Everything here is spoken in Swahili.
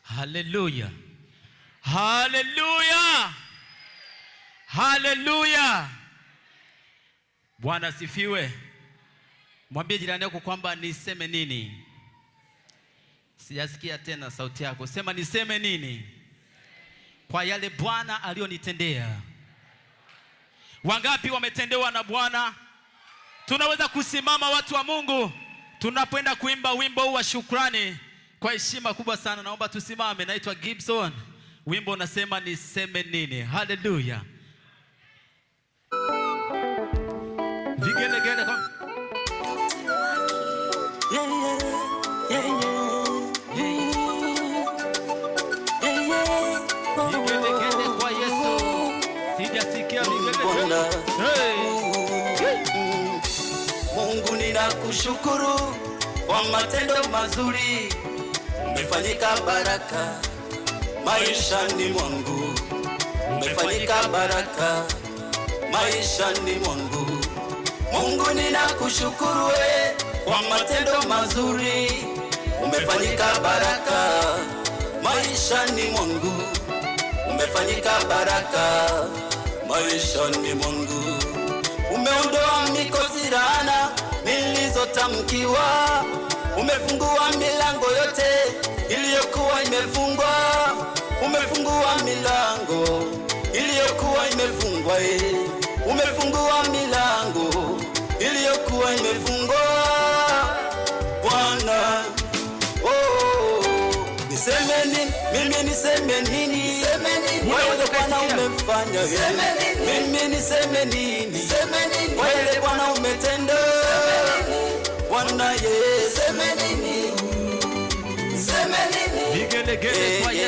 Haleluya. Haleluya. Haleluya. Bwana sifiwe. Mwambie jirani yako kwamba niseme nini. Sijasikia tena sauti yako. Sema niseme nini kwa yale Bwana alionitendea. Wangapi wametendewa na Bwana? Tunaweza kusimama watu wa Mungu tunapoenda kuimba wimbo wa shukrani kwa heshima kubwa sana. Naomba tusimame. Naitwa Gibson. Wimbo unasema niseme nini. Haleluya. Vigelegele kwa vigelegele kwa Yesu. Sijasikia vigelegele. Mungu ninakushukuru kwa matendo mazuri. Umefanyika baraka maishani mwangu. Umefanyika baraka maishani mwangu. Mungu ninakushukuru kwa matendo mazuri. Umefanyika baraka maishani mwangu. Umefanyika baraka maishani mwangu. Umeondoa mikosi laana nilizotamkiwa. Umefungua milango yote iliyokuwa imefungwa. Umefungua milango iliyokuwa imefungwa. Umefungua milango iliyokuwa imefungwa. Bwana, niseme nini? Mimi niseme nini? Wewe Bwana umefanya. Mimi niseme nini? Wewe Bwana umetenda. Bwana Yesu, vigelegele kwa Yesu.